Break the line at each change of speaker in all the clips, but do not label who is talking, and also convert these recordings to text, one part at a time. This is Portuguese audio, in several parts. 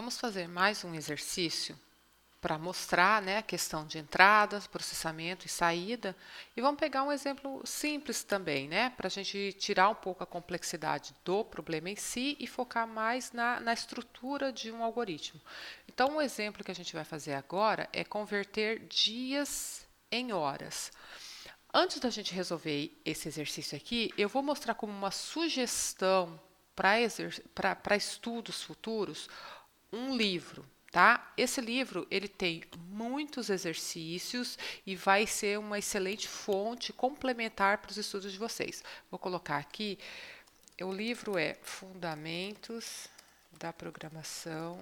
Vamos fazer mais um exercício para mostrar, né, a questão de entrada, processamento e saída. E vamos pegar um exemplo simples também, né, para a gente tirar um pouco a complexidade do problema em si e focar mais na estrutura de um algoritmo. Então, um exemplo que a gente vai fazer agora é converter dias em horas. Antes da gente resolver esse exercício aqui, eu vou mostrar como uma sugestão para estudos futuros um livro, tá? Esse livro ele tem muitos exercícios e vai ser uma excelente fonte complementar para os estudos de vocês. Vou colocar aqui, o livro é Fundamentos da Programação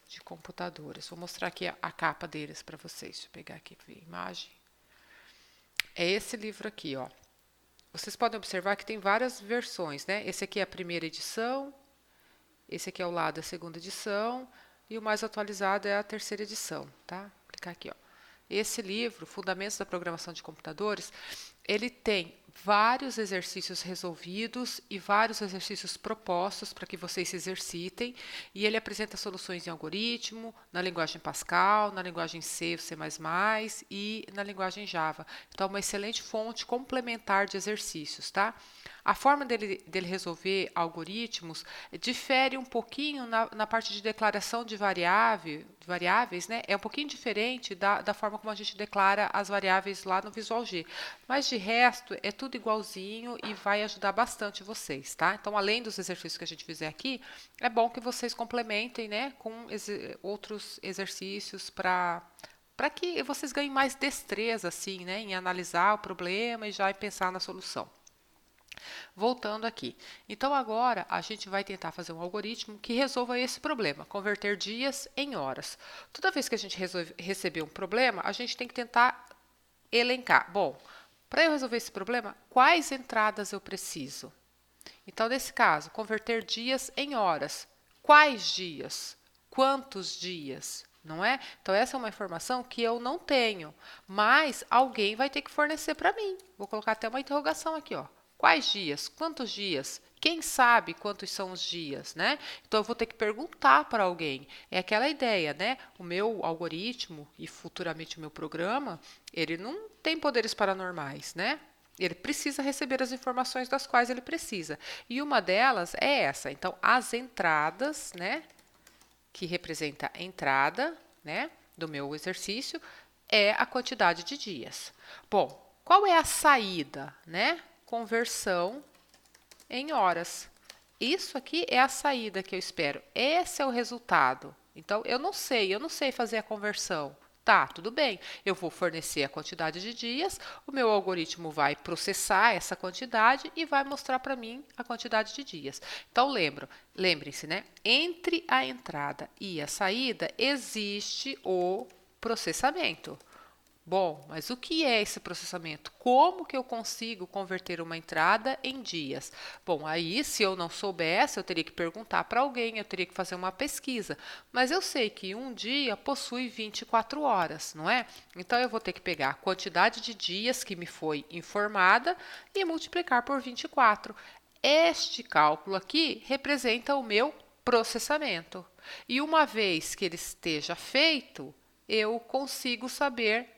de Computadores. Vou mostrar aqui a capa deles para vocês. Deixa eu pegar aqui a imagem. É esse livro aqui, ó. Vocês podem observar que tem várias versões, né? Esse aqui é a primeira edição, esse aqui é o lado da segunda edição e o mais atualizado é a terceira edição, tá? Vou clicar aqui, ó. Esse livro, Fundamentos da Programação de Computadores, ele tem vários exercícios resolvidos e vários exercícios propostos para que vocês se exercitem, e ele apresenta soluções em algoritmo, na linguagem Pascal, na linguagem C, C++ e na linguagem Java. Então, é uma excelente fonte complementar de exercícios, tá? A forma dele resolver algoritmos difere um pouquinho na parte de declaração de variáveis, né? É um pouquinho diferente da forma como a gente declara as variáveis lá no Visual G. Mas de resto, é tudo igualzinho e vai ajudar bastante vocês, tá? Então, além dos exercícios que a gente fizer aqui, é bom que vocês complementem, né, com outros exercícios para que vocês ganhem mais destreza, assim, né, em analisar o problema e já em pensar na solução. Voltando aqui. Então, agora a gente vai tentar fazer um algoritmo que resolva esse problema, converter dias em horas. Toda vez que a gente receber um problema, a gente tem que tentar elencar. Bom, para eu resolver esse problema, quais entradas eu preciso? Então, nesse caso, converter dias em horas. Quais dias? Quantos dias? Não é? Então, essa é uma informação que eu não tenho, mas alguém vai ter que fornecer para mim. Vou colocar até uma interrogação aqui, ó. Quais dias? Quantos dias? Quem sabe quantos são os dias, né? Então, eu vou ter que perguntar para alguém. É aquela ideia, né? O meu algoritmo e futuramente o meu programa, ele não tem poderes paranormais, né? Ele precisa receber as informações das quais ele precisa. E uma delas é essa. Então, as entradas, né? Que representa a entrada, né? Do meu exercício, é a quantidade de dias. Bom, qual é a saída, né? Conversão em horas. Isso aqui é a saída que eu espero. Esse é o resultado. Então, eu não sei fazer a conversão. Tá, tudo bem. Eu vou fornecer a quantidade de dias, o meu algoritmo vai processar essa quantidade e vai mostrar para mim a quantidade de dias. Então, lembrem-se, né? Entre a entrada e a saída existe o processamento. Bom, mas o que é esse processamento? Como que eu consigo converter uma entrada em dias? Bom, aí se eu não soubesse, eu teria que perguntar para alguém, eu teria que fazer uma pesquisa. Mas eu sei que um dia possui 24 horas, não é? Então eu vou ter que pegar a quantidade de dias que me foi informada e multiplicar por 24. Este cálculo aqui representa o meu processamento. E uma vez que ele esteja feito, eu consigo saber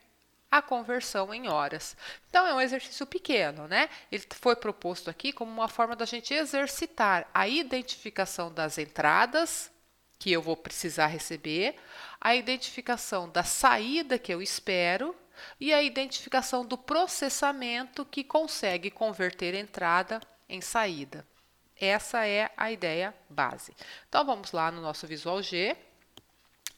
a conversão em horas. Então, é um exercício pequeno, né? Ele foi proposto aqui como uma forma da gente exercitar a identificação das entradas que eu vou precisar receber, a identificação da saída que eu espero e a identificação do processamento que consegue converter entrada em saída. Essa é a ideia base. Então, vamos lá no nosso Visual G.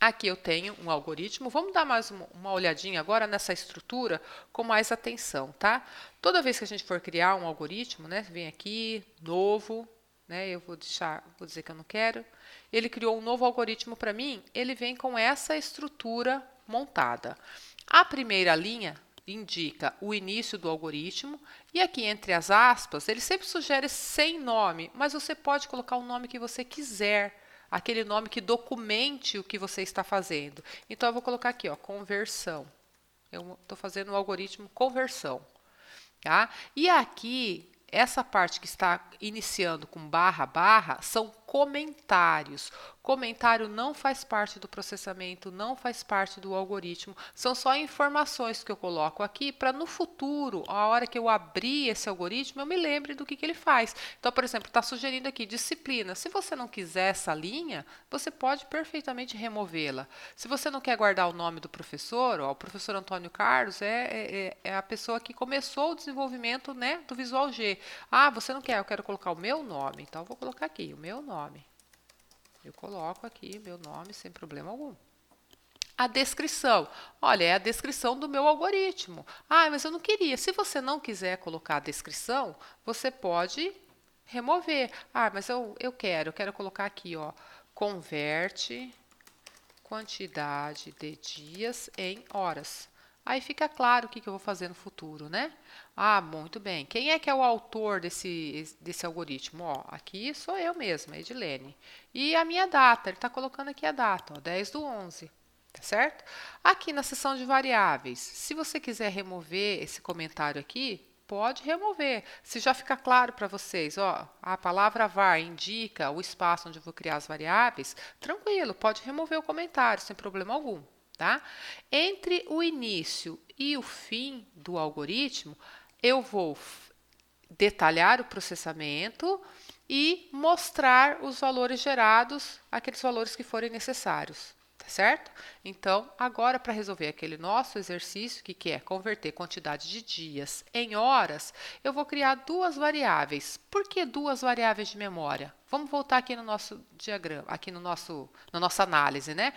Aqui eu tenho um algoritmo. Vamos dar mais uma olhadinha agora nessa estrutura com mais atenção, tá? Toda vez que a gente for criar um algoritmo, né? Vem aqui, novo, né? Eu vou dizer que eu não quero. Ele criou um novo algoritmo para mim, ele vem com essa estrutura montada. A primeira linha indica o início do algoritmo e aqui entre as aspas, ele sempre sugere sem nome, mas você pode colocar o nome que você quiser. Aquele nome que documente o que você está fazendo. Então, eu vou colocar aqui, ó, conversão. Eu estou fazendo o algoritmo conversão. Tá? E aqui, essa parte que está iniciando com barra, barra, são comentários. Comentário não faz parte do processamento, não faz parte do algoritmo, são só informações que eu coloco aqui para no futuro, a hora que eu abrir esse algoritmo, eu me lembre do que ele faz. Então, por exemplo, está sugerindo aqui disciplina. Se você não quiser essa linha, você pode perfeitamente removê-la. Se você não quer guardar o nome do professor, ó, o professor Antônio Carlos é a pessoa que começou o desenvolvimento, né, do Visual G. Ah, você não quer, eu quero colocar o meu nome, então eu vou colocar aqui o meu nome. Eu coloco aqui meu nome sem problema algum. A descrição. Olha, é a descrição do meu algoritmo. Ah, mas eu não queria. Se você não quiser colocar a descrição, você pode remover. Ah, mas eu quero colocar aqui, ó, converte quantidade de dias em horas. Aí fica claro o que eu vou fazer no futuro, né? Ah, muito bem. Quem é que é o autor desse algoritmo? Ó, aqui sou eu mesma, Edilene. E a minha data, ele está colocando aqui a data, ó, 10/11, tá certo? Aqui na seção de variáveis, se você quiser remover esse comentário aqui, pode remover. Se já fica claro para vocês, ó, a palavra var indica o espaço onde eu vou criar as variáveis, tranquilo, pode remover o comentário, sem problema algum. Tá? Entre o início e o fim do algoritmo, eu vou detalhar o processamento e mostrar os valores gerados, aqueles valores que forem necessários. Tá certo? Então, agora para resolver aquele nosso exercício, que é converter quantidade de dias em horas, eu vou criar duas variáveis. Por que duas variáveis de memória? Vamos voltar aqui no nosso diagrama, aqui na nossa análise, né?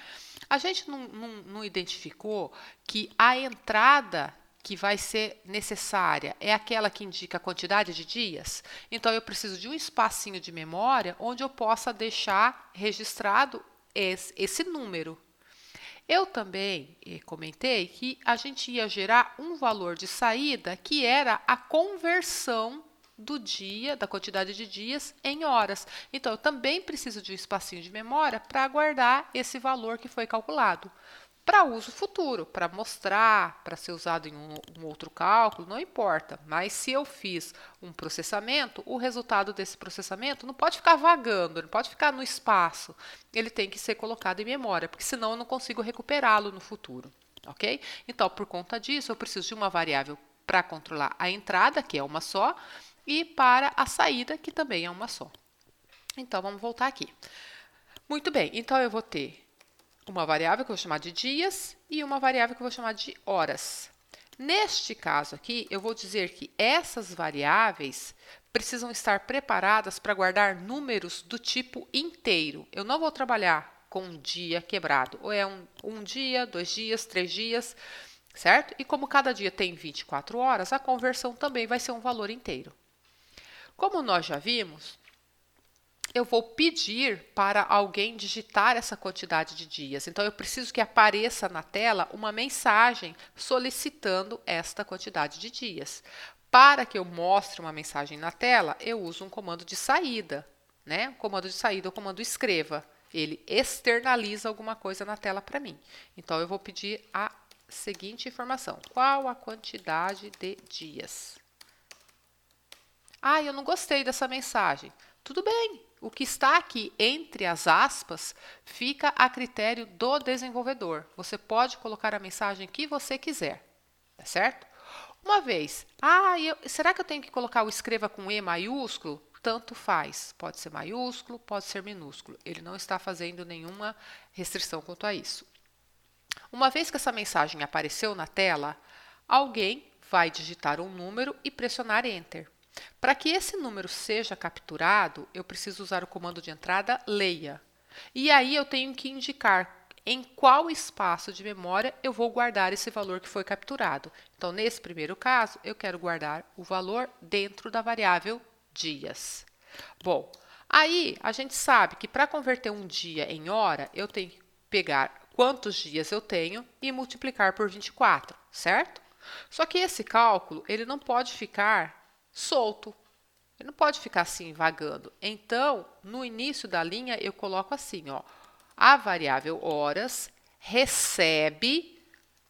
A gente não identificou que a entrada que vai ser necessária é aquela que indica a quantidade de dias? Então, eu preciso de um espacinho de memória onde eu possa deixar registrado esse número. Eu também comentei que a gente ia gerar um valor de saída que era a conversão do dia, da quantidade de dias em horas. Então, eu também preciso de um espacinho de memória para guardar esse valor que foi calculado. Para uso futuro, para mostrar, para ser usado em um outro cálculo, não importa. Mas se eu fiz um processamento, o resultado desse processamento não pode ficar vagando, não pode ficar no espaço. Ele tem que ser colocado em memória, porque senão eu não consigo recuperá-lo no futuro. Ok? Então, por conta disso, eu preciso de uma variável para controlar a entrada, que é uma só, e para a saída, que também é uma só. Então, vamos voltar aqui. Muito bem, então eu vou ter uma variável que eu vou chamar de dias e uma variável que eu vou chamar de horas. Neste caso aqui, eu vou dizer que essas variáveis precisam estar preparadas para guardar números do tipo inteiro. Eu não vou trabalhar com um dia quebrado, ou é um dia, 2 dias, 3 dias, certo? E como cada dia tem 24 horas, a conversão também vai ser um valor inteiro. Como nós já vimos, eu vou pedir para alguém digitar essa quantidade de dias. Então, eu preciso que apareça na tela uma mensagem solicitando esta quantidade de dias. Para que eu mostre uma mensagem na tela, eu uso um comando de saída, né? O comando de saída é o comando escreva. Ele externaliza alguma coisa na tela para mim. Então, eu vou pedir a seguinte informação. Qual a quantidade de dias? Ah, eu não gostei dessa mensagem. Tudo bem. O que está aqui entre as aspas fica a critério do desenvolvedor. Você pode colocar a mensagem que você quiser, tá certo? Uma vez, será que eu tenho que colocar o escreva com E maiúsculo? Tanto faz, pode ser maiúsculo, pode ser minúsculo. Ele não está fazendo nenhuma restrição quanto a isso. Uma vez que essa mensagem apareceu na tela, alguém vai digitar um número e pressionar Enter. Para que esse número seja capturado, eu preciso usar o comando de entrada leia. E aí eu tenho que indicar em qual espaço de memória eu vou guardar esse valor que foi capturado. Então, nesse primeiro caso, eu quero guardar o valor dentro da variável dias. Bom, aí a gente sabe que para converter um dia em hora, eu tenho que pegar quantos dias eu tenho e multiplicar por 24, certo? Só que esse cálculo, ele não pode ficar solto. Ele não pode ficar assim, vagando. Então, no início da linha, eu coloco assim, ó. A variável horas recebe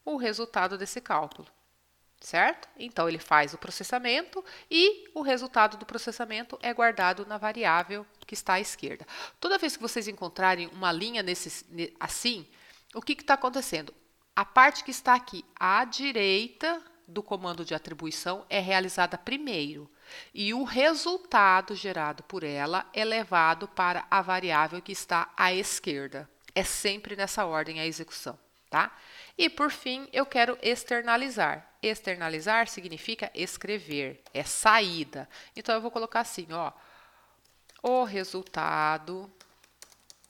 o resultado desse cálculo. certo? Então, ele faz o processamento e o resultado do processamento é guardado na variável que está à esquerda. Toda vez que vocês encontrarem uma linha assim, o que está acontecendo? A parte que está aqui à direita do comando de atribuição é realizada primeiro e o resultado gerado por ela é levado para a variável que está à esquerda. É sempre nessa ordem a execução, tá? E por fim, eu quero externalizar. Externalizar significa escrever, é saída. Então eu vou colocar assim, ó, o resultado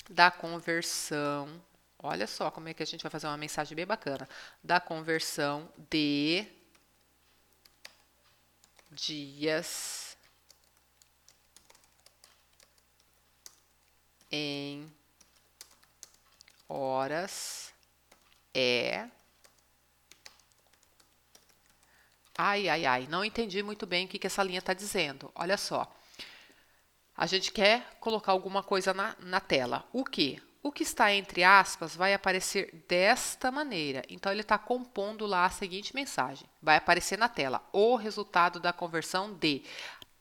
da conversão. Olha só como é que a gente vai fazer uma mensagem bem bacana. Da conversão de dias em horas é... Ai, não entendi muito bem o que essa linha está dizendo. Olha só. A gente quer colocar alguma coisa na tela. O quê? O que está entre aspas vai aparecer desta maneira. Então, ele está compondo lá a seguinte mensagem. Vai aparecer na tela o resultado da conversão de.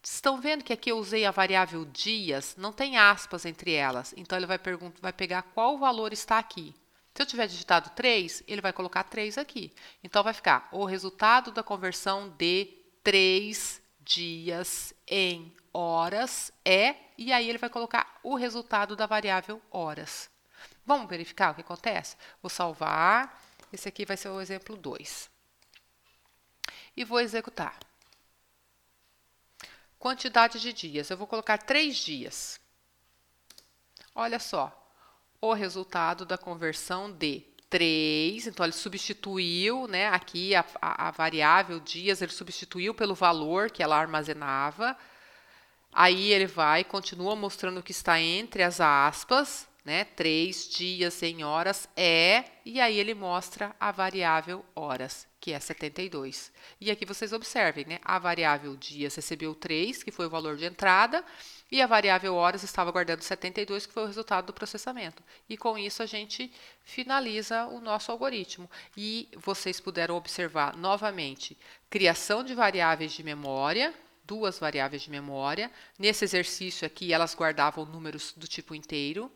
Estão vendo que aqui eu usei a variável dias? Não tem aspas entre elas. Então, ele vai pegar qual valor está aqui. Se eu tiver digitado 3, ele vai colocar 3 aqui. Então, vai ficar o resultado da conversão de 3 dias em horas é, e aí ele vai colocar o resultado da variável horas. Vamos verificar o que acontece? Vou salvar. Esse aqui vai ser o exemplo 2. E vou executar. Quantidade de dias. Eu vou colocar 3 dias. Olha só. O resultado da conversão de 3. Então, ele substituiu, né, aqui a variável dias, ele substituiu pelo valor que ela armazenava. Aí ele vai, continua mostrando o que está entre as aspas, né? 3 dias em horas é, e aí ele mostra a variável horas, que é 72. E aqui vocês observem, né? A variável dias recebeu 3, que foi o valor de entrada, e a variável horas estava guardando 72, que foi o resultado do processamento. E com isso a gente finaliza o nosso algoritmo. E vocês puderam observar novamente criação de variáveis de memória, 2 variáveis de memória. Nesse exercício aqui, elas guardavam números do tipo inteiro.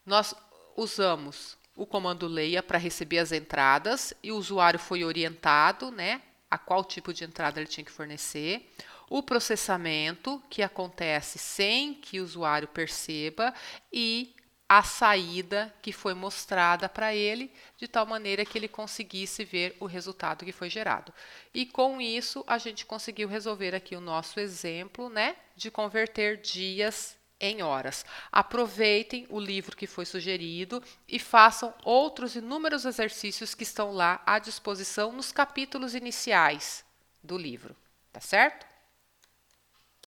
Nós usamos o comando leia para receber as entradas e o usuário foi orientado, né, a qual tipo de entrada ele tinha que fornecer. O processamento, que acontece sem que o usuário perceba, e a saída que foi mostrada para ele, de tal maneira que ele conseguisse ver o resultado que foi gerado. E com isso, a gente conseguiu resolver aqui o nosso exemplo, né, de converter dias em horas. Aproveitem o livro que foi sugerido e façam outros inúmeros exercícios que estão lá à disposição nos capítulos iniciais do livro, tá certo?